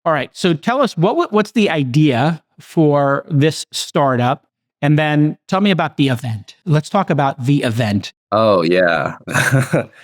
All right. So tell us what's the idea for this startup? And then tell me about the event. Let's talk about the event. Oh yeah.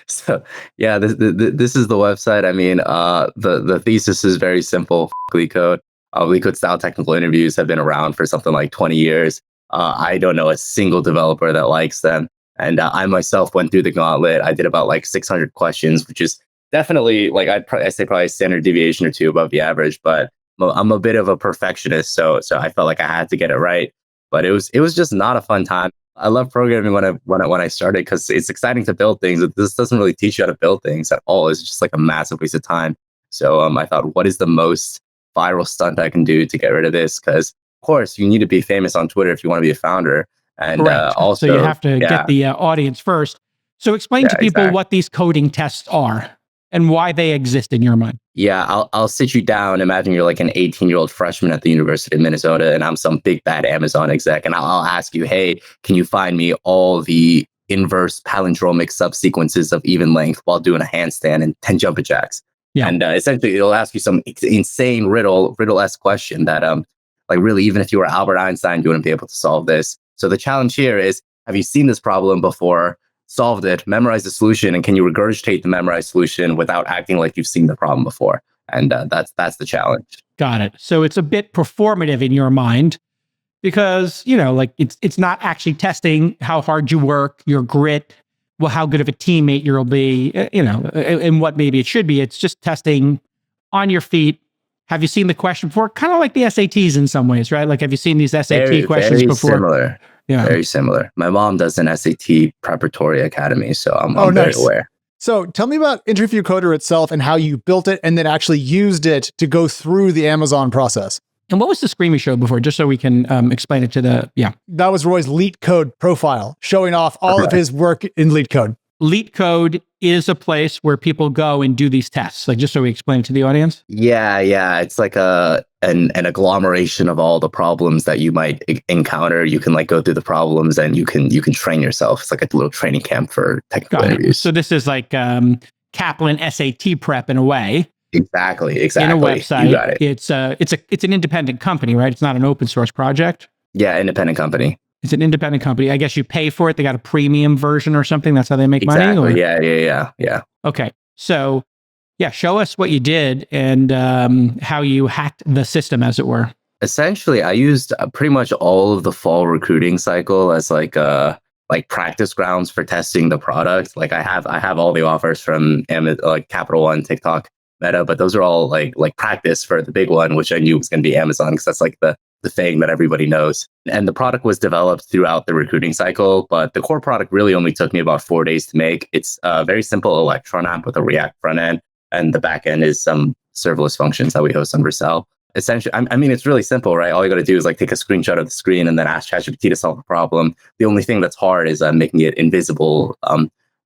So yeah, this is the website. I mean, the thesis is very simple. LeetCode. LeetCode style technical interviews have been around for something like 20 years. I don't know a single developer that likes them. And I myself went through the gauntlet. I did about like 600 questions, which is definitely like I say probably a standard deviation or two above the average. But I'm a bit of a perfectionist, so I felt like I had to get it right. But it was just not a fun time. I love programming when I started because it's exciting to build things. This doesn't really teach you how to build things at all. It's just like a massive waste of time. So I thought, what is the most viral stunt I can do to get rid of this? Because of course you need to be famous on Twitter if you want to be a founder. And also, so you have to get the audience first. So explain to people what these coding tests are and why they exist in your mind. Yeah, I'll sit you down. Imagine you're like an 18-year-old freshman at the University of Minnesota, and I'm some big bad Amazon exec, and I'll ask you, hey, can you find me all the inverse palindromic subsequences of even length while doing a handstand and 10 jumping jacks? Yeah. And essentially, it'll ask you some insane riddle-esque question that, like really, even if you were Albert Einstein, you wouldn't be able to solve this. So the challenge here is, have you seen this problem before? Solved it, memorized the solution, and can you regurgitate the memorized solution without acting like you've seen the problem before? And that's the challenge. Got it. So it's a bit performative in your mind because, like it's not actually testing how hard you work, your grit, well, how good of a teammate you'll be, and what maybe it should be. It's just testing on your feet. Have you seen the question before? Kind of like the SATs in some ways, right? Like, have you seen these SAT questions before? Similar. Yeah. Very similar. My mom does an SAT preparatory academy, so I'm very aware. So tell me about Interview Coder itself and how you built it and then actually used it to go through the Amazon process. And what was the screen we showed before, just so we can explain it to That was Roy's LeetCode profile, showing off all of his work in LeetCode. LeetCode is a place where people go and do these tests, like just so we explain it to the audience. Yeah. It's like an agglomeration of all the problems that you might encounter. You can like go through the problems and you can train yourself. It's like a little training camp for technical interviews. So this is like Kaplan SAT prep in a way. Exactly. In a website. You got it. It's an independent company, right? It's not an open source project. Yeah, independent company. It's an independent company. I guess you pay for it. They got a premium version or something. That's how they make money? Or? Yeah. Okay. So, show us what you did and how you hacked the system, as it were. Essentially, I used pretty much all of the fall recruiting cycle as like practice grounds for testing the product. Like I have all the offers from like Capital One, TikTok, Meta, but those are all like practice for the big one, which I knew was going to be Amazon because that's like the thing that everybody knows. And the product was developed throughout the recruiting cycle, but the core product really only took me about 4 days to make. It's a very simple Electron app with a React front end, and the back end is some serverless functions that we host on Vercel. Essentially, I mean, it's really simple, right? All you got to do is like take a screenshot of the screen and then ask ChatGPT to solve the problem. The only thing that's hard is making it invisible.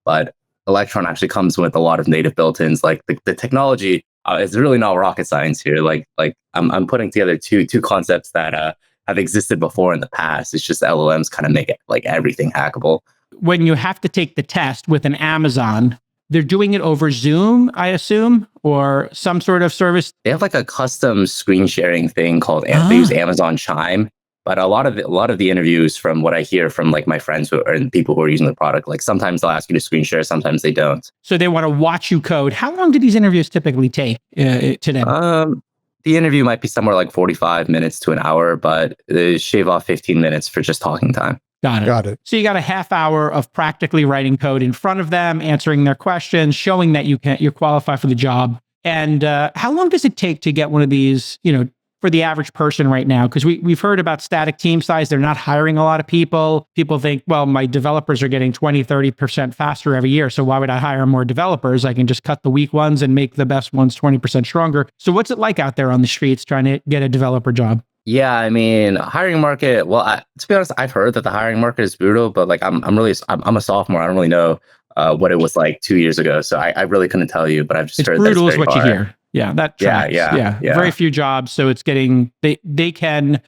But Electron actually comes with a lot of native built-ins. Like the technology is really not rocket science here. Like I'm putting together two concepts that have existed before in the past. It's just LLMs kind of make it like everything hackable. When you have to take the test with an Amazon, they're doing it over Zoom, I assume, or some sort of service. They have like a custom screen sharing thing called they use Amazon Chime. But a lot of the interviews, from what I hear from like my friends and people who are using the product, like sometimes they'll ask you to screen share, sometimes they don't. So they want to watch you code. How long do these interviews typically take to them? The interview might be somewhere like 45 minutes to an hour, but they shave off 15 minutes for just talking time. Got it. So you got a half hour of practically writing code in front of them, answering their questions, showing that you're qualified for the job. And how long does it take to get one of these, for the average person right now? Because we've heard about static team size. They're not hiring a lot of people. People think, well, my developers are getting 20, 30% faster every year. So why would I hire more developers? I can just cut the weak ones and make the best ones 20% stronger. So what's it like out there on the streets trying to get a developer job? Yeah, I mean, hiring market. Well, to be honest, I've heard that the hiring market is brutal, but like I'm a sophomore. I don't really know what it was like 2 years ago. So I really couldn't tell you, but I've just heard brutal that it's is what hard. You hear. Yeah, that tracks. Yeah. Very few jobs. So it's getting, they can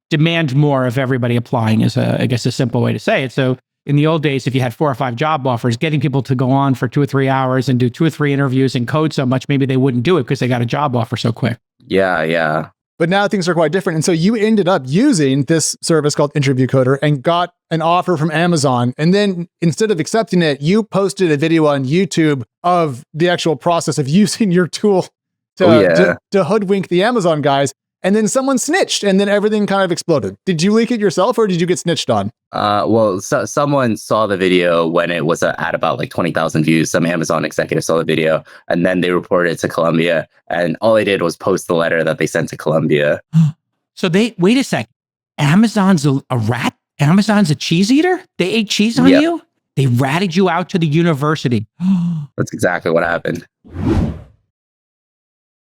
demand more of everybody applying is a simple way to say it. So in the old days, if you had 4 or 5 job offers, getting people to go on for 2 or 3 hours and do 2 or 3 interviews and code so much, maybe they wouldn't do it because they got a job offer so quick. Yeah, yeah. But now things are quite different. And so you ended up using this service called Interview Coder and got an offer from Amazon. And then instead of accepting it, you posted a video on YouTube of the actual process of using your tool to hoodwink the Amazon guys. And then someone snitched and then everything kind of exploded. Did you leak it yourself or did you get snitched on? Well, someone saw the video when it was at about like 20,000 views. Some Amazon executive saw the video and then they reported it to Columbia. And all they did was post the letter that they sent to Columbia. So wait a sec. Amazon's a rat? Amazon's a cheese eater? They ate cheese on you? They ratted you out to the university. That's exactly what happened.